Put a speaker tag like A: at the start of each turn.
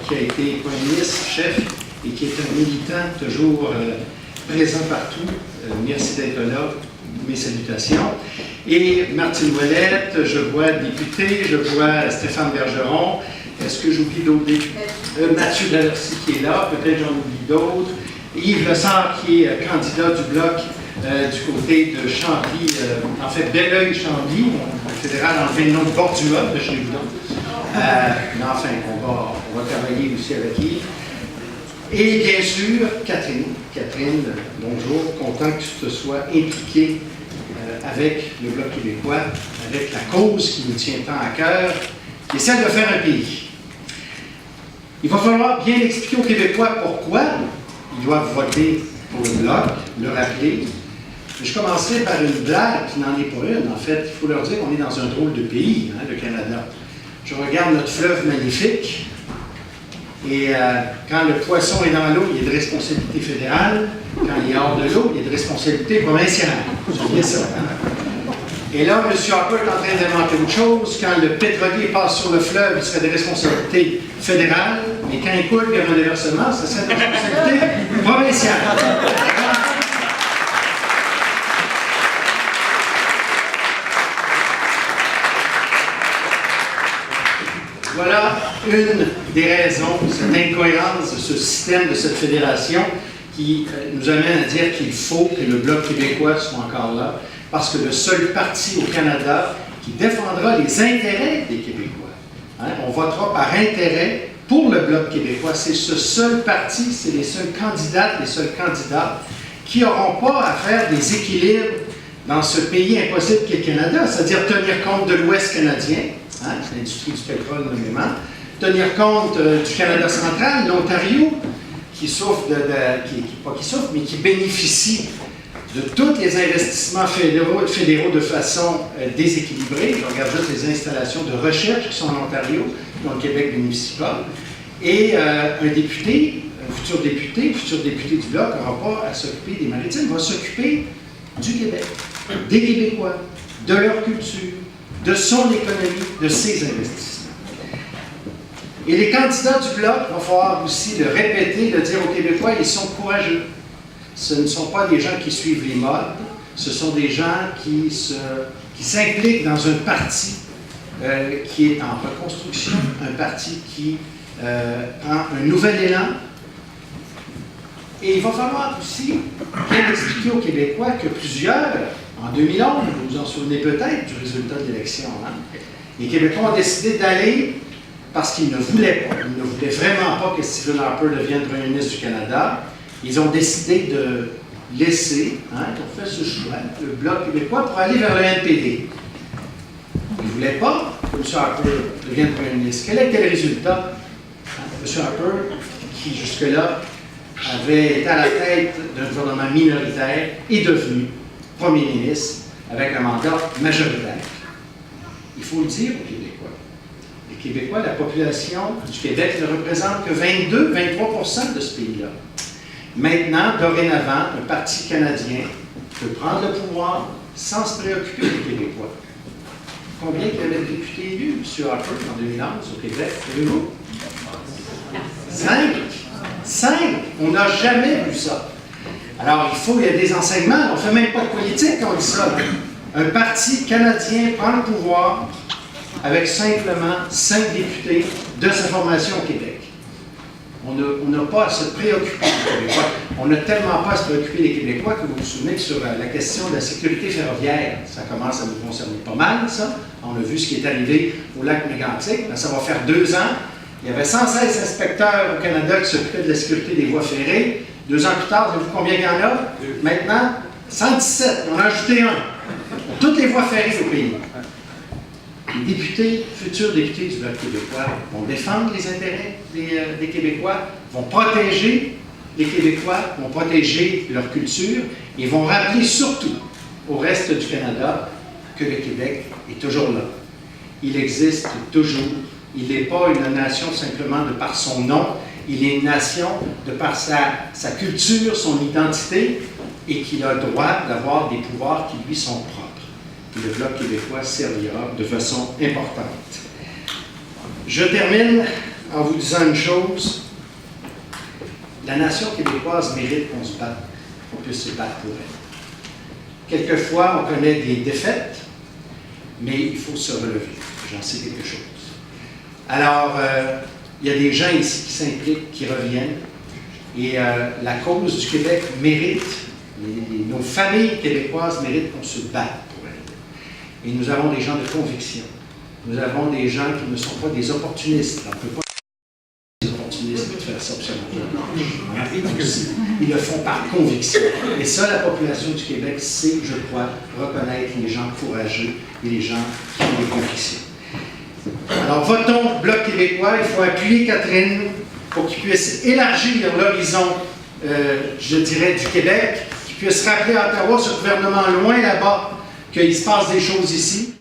A: qui a été Premier ministre, chef, et qui est un militant toujours présent partout. Merci d'être là. Mes salutations. Et Martine Ouellette, je vois député, je vois Stéphane Bergeron. Est-ce que j'oublie d'autres députés? Mathieu Dallarsy qui est là, peut-être j'en oublie d'autres. Yves Lessard qui est candidat du Bloc du côté de Chambly, en fait Belleuil-Chambly, le fédéral a enlevé le nom de Bordua de chez vous. Mais enfin, on va travailler aussi avec Yves. Et bien sûr, Catherine. Catherine, bonjour, content que tu te sois impliquée avec le Bloc québécois, avec la cause qui nous tient tant à cœur, qui est celle de faire un pays. Il va falloir bien expliquer aux Québécois pourquoi ils doivent voter pour le Bloc, le rappeler. Je commencerai par une blague qui n'en est pas une. En fait, il faut leur dire qu'on est dans un drôle de pays, hein, le Canada. Je regarde notre fleuve magnifique, et quand le poisson est dans l'eau, il y a de responsabilité fédérale. Quand il est hors de l'eau, il y a de responsabilité provinciale. C'est bien ça. Hein? Et là, M. Harper est en train d'inventer autre chose. Quand le pétrolier passe sur le fleuve, il serait des responsabilités fédérales. Mais quand il coule, il y a un déversement, ça serait des responsabilités provinciales. Voilà une des raisons, cette incohérence de ce système, de cette fédération, qui nous amène à dire qu'il faut que le Bloc québécois soit encore là, parce que le seul parti au Canada qui défendra les intérêts des Québécois, hein, on votera par intérêt pour le Bloc québécois, c'est ce seul parti, c'est les seuls candidates, les seuls candidats qui n'auront pas à faire des équilibres dans ce pays impossible qu'est le Canada, c'est-à-dire tenir compte de l'Ouest canadien, hein, l'industrie du pétrole nommément, tenir compte du Canada central, l'Ontario, qui souffre mais qui bénéficie de tous les investissements fédéraux de façon déséquilibrée. Je regarde juste les installations de recherche qui sont en Ontario, dont le Québec bénéficie pas. Et un député, futur député du Bloc, n'aura pas à s'occuper des maritimes, va s'occuper du Québec, des Québécois, de leur culture, de son économie, de ses investissements. Et les candidats du Bloc, il va falloir aussi le répéter, le dire aux Québécois, ils sont courageux. Ce ne sont pas des gens qui suivent les modes, ce sont des gens qui s'impliquent dans un parti qui est en reconstruction, un parti qui prend un nouvel élan. Et il va falloir aussi bien expliquer aux Québécois que plusieurs, en 2011, vous vous en souvenez peut-être du résultat de l'élection, hein, les Québécois ont décidé d'aller parce qu'ils ne voulaient pas, ils ne voulaient vraiment pas que Stephen Harper devienne Premier ministre du Canada. Ils ont décidé de laisser, hein, ils ont fait ce choix, le Bloc québécois pour aller vers le NPD. Ils ne voulaient pas que M. Harper devienne Premier ministre. Quel était le résultat? M. Harper, qui jusque-là avait été à la tête d'un gouvernement minoritaire, est devenu Premier ministre avec un mandat majoritaire. Il faut le dire aux Québécois. Les Québécois, la population du Québec ne représente que 22-23% de ce pays-là. Maintenant, dorénavant, un parti canadien peut prendre le pouvoir sans se préoccuper des Québécois. Combien il y avait de députés élus, M. Harper, en 2011 au Québec? Savez-vous? 5. 5. On n'a jamais vu ça. Alors, il y a des enseignements. On ne fait même pas de politique quand on dit ça. Un parti canadien prend le pouvoir avec simplement 5 députés de sa formation au Québec. On n'a pas à se préoccuper des Québécois. On n'a tellement pas à se préoccuper des Québécois que vous vous souvenez que sur la question de la sécurité ferroviaire, ça commence à nous concerner pas mal, ça. On a vu ce qui est arrivé au lac Mégantic. Ça va faire 2 ans. Il y avait 116 inspecteurs au Canada qui s'occupaient de la sécurité des voies ferrées. 2 ans plus tard, savez-vous combien il y en a? Maintenant, 117. On a ajouté un. Toutes les voies ferrées au pays. Les députés, futurs députés du Bloc québécois vont défendre les intérêts des Québécois, vont protéger les Québécois, vont protéger leur culture et vont rappeler surtout au reste du Canada que le Québec est toujours là. Il existe toujours. Il n'est pas une nation simplement de par son nom, il est une nation de par sa culture, son identité, et qu'il a le droit d'avoir des pouvoirs qui lui sont propres. Le Bloc québécois servira de façon importante. Je termine en vous disant une chose. La nation québécoise mérite qu'on se batte, qu'on puisse se battre pour elle. Quelquefois, on connaît des défaites, mais il faut se relever. J'en sais quelque chose. Alors, il y a des gens ici qui s'impliquent, qui reviennent, et la cause du Québec mérite, nos familles québécoises méritent qu'on se batte pour elles. Et nous avons des gens de conviction. Nous avons des gens qui ne sont pas des opportunistes. On ne peut pas être des opportunistes de faire ça absolument. Ils le font par conviction. Et ça, la population du Québec sait, je crois, reconnaître les gens courageux et les gens qui ont des convictions. Alors, votons Bloc québécois. Il faut appuyer Catherine pour qu'il puisse élargir l'horizon, je dirais, du Québec, qu'il puisse rappeler à Ottawa, ce gouvernement loin là-bas, qu'il se passe des choses ici.